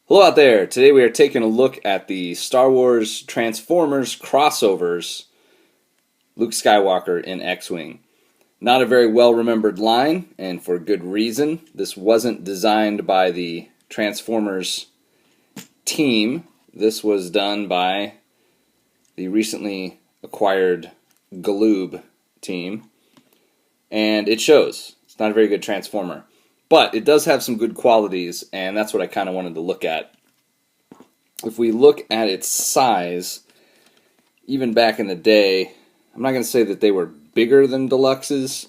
Hello out there. Today we are taking a look at the Star Wars Transformers crossovers, Luke Skywalker in X-Wing. Not a very well-remembered line, and for good reason. This wasn't designed by the Transformers team. This was done by the recently acquired Galoob team, and it shows. It's not a very good Transformer. But it does have some good qualities, and that's what I kind of wanted to look at. If we look at its size, even back in the day, I'm not going to say that they were bigger than deluxes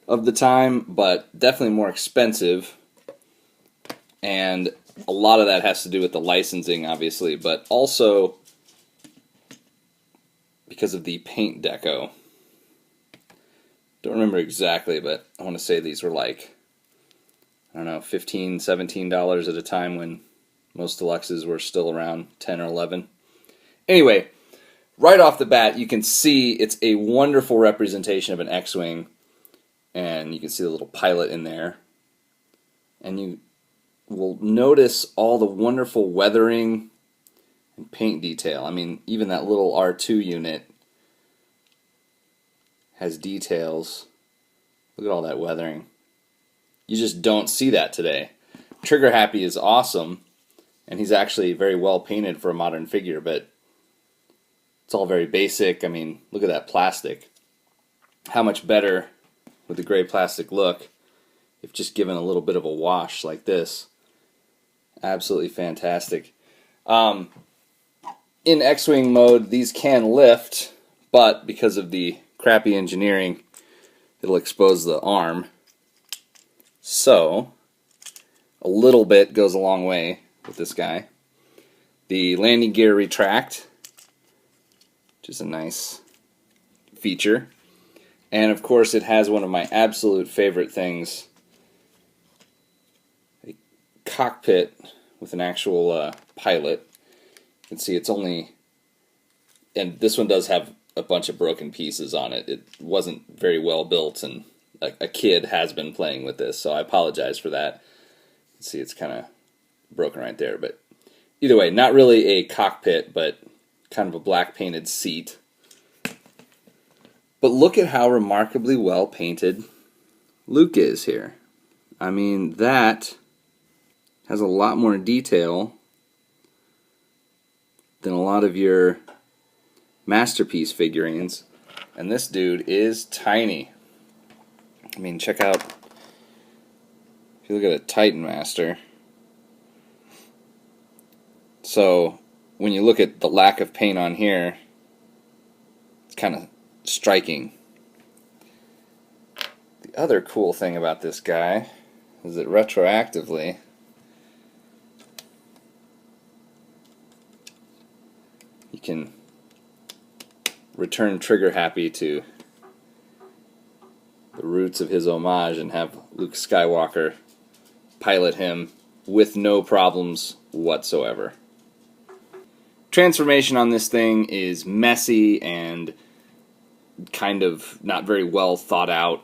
of the time, but definitely more expensive. And a lot of that has to do with the licensing, obviously, but also because of the paint deco. Don't remember exactly, but I want to say these were like, I don't know, $15, $17 at a time when most deluxes were still around 10 or 11. Anyway, right off the bat, you can see it's a wonderful representation of an X-Wing, and you can see the little pilot in there. And you will notice all the wonderful weathering and paint detail. I mean, even that little R2 unit has details. Look at all that weathering. You just don't see that today. Trigger Happy is awesome, and he's actually very well painted for a modern figure, but it's all very basic. I mean, look at that plastic. How much better would the gray plastic look if just given a little bit of a wash like this? Absolutely fantastic. In X-Wing mode, these can lift, but because of the crappy engineering, it'll expose the arm. So, a little bit goes a long way with this guy. The landing gear retract, which is a nice feature. And of course it has one of my absolute favorite things, a cockpit with an actual pilot. You can see it's only, and this one does have a bunch of broken pieces on it. It wasn't very well built, and a kid has been playing with this, so I apologize for that. You can see it's kind of broken right there, but either way, not really a cockpit, but kind of a black painted seat. But look at how remarkably well painted Luke is here. I mean, that has a lot more detail than a lot of your masterpiece figurines, and this dude is tiny. I mean, check out, if you look at a Titan Master. So, when you look at the lack of paint on here, it's kind of striking. The other cool thing about this guy is that retroactively, you can return Trigger Happy to the roots of his homage and have Luke Skywalker pilot him with no problems whatsoever. Transformation on this thing is messy and kind of not very well thought out.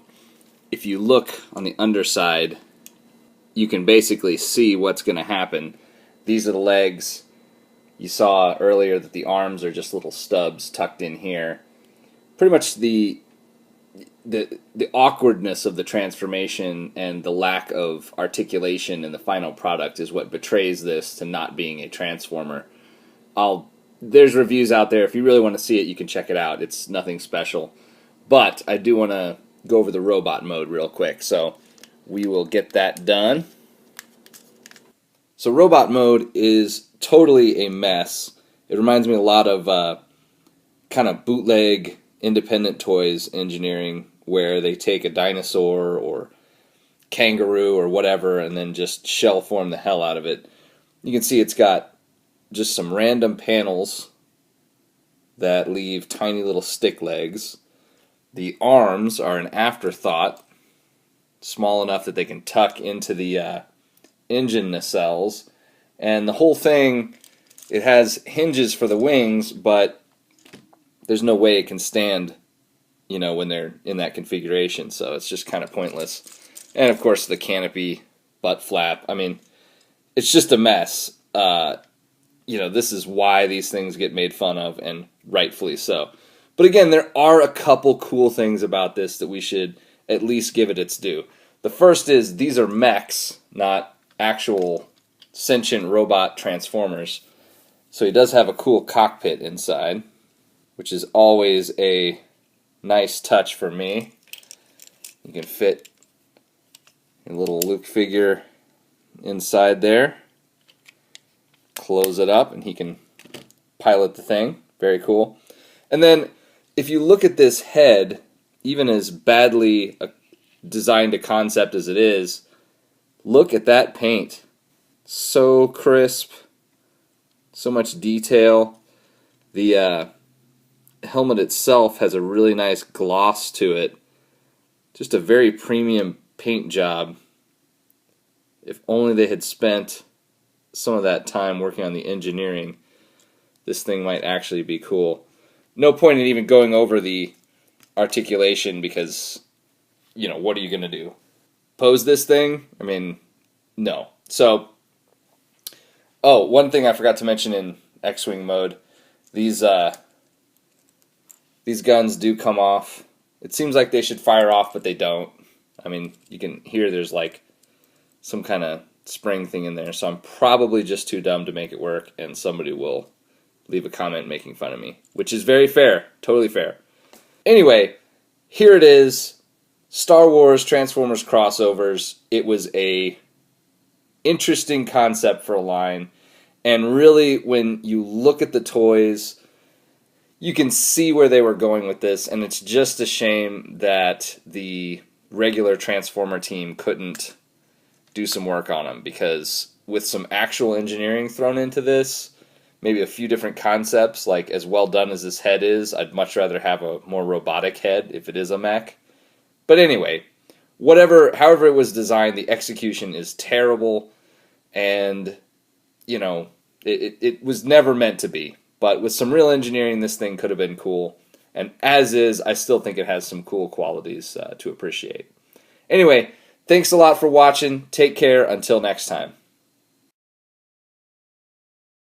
If you look on the underside, you can basically see what's going to happen. These are the legs. You saw earlier that the arms are just little stubs tucked in here. Pretty much the awkwardness of the transformation and the lack of articulation in the final product is what betrays this to not being a Transformer. There's reviews out there. If you really want to see it, you can check it out. It's nothing special. But I do want to go over the robot mode real quick, so we will get that done. So robot mode is totally a mess. It reminds me a lot of kind of bootleg independent toys engineering, where they take a dinosaur or kangaroo or whatever and then just shell form the hell out of it. You can see it's got just some random panels that leave tiny little stick legs. The arms are an afterthought, small enough that they can tuck into the engine nacelles. And the whole thing, it has hinges for the wings, but there's no way it can stand, you know, when they're in that configuration, so it's just kind of pointless. And of course the canopy butt flap. I mean, it's just a mess. this is why these things get made fun of, and rightfully so. But again, there are a couple cool things about this that we should at least give it its due. The first is these are mechs, not actual sentient robot transformers. So he does have a cool cockpit inside, which is always a nice touch for me. You can fit a little Luke figure inside there. Close it up and he can pilot the thing. Very cool. And then if you look at this head, even as badly designed a concept as it is, look at that paint. So crisp. So much detail. The helmet itself has a really nice gloss to it. Just a very premium paint job. If only they had spent some of that time working on the engineering, this thing might actually be cool. No point in even going over the articulation because, what are you going to do? Pose this thing? I mean, no. So, one thing I forgot to mention in X-Wing mode, these guns do come off. It seems like they should fire off, but they don't. I mean, you can hear there's like some kind of spring thing in there, so I'm probably just too dumb to make it work, and somebody will leave a comment making fun of me, which is very fair, totally fair. Anyway, here it is, Star Wars Transformers crossovers. It was a interesting concept for a line, and really when you look at the toys, you can see where they were going with this, and it's just a shame that the regular Transformer team couldn't do some work on them, because with some actual engineering thrown into this, maybe a few different concepts, like as well done as this head is, I'd much rather have a more robotic head if it is a mech. But anyway, however it was designed, the execution is terrible, and, it was never meant to be. But with some real engineering, this thing could have been cool. And as is, I still think it has some cool qualities to appreciate. Anyway, thanks a lot for watching. Take care. Until next time.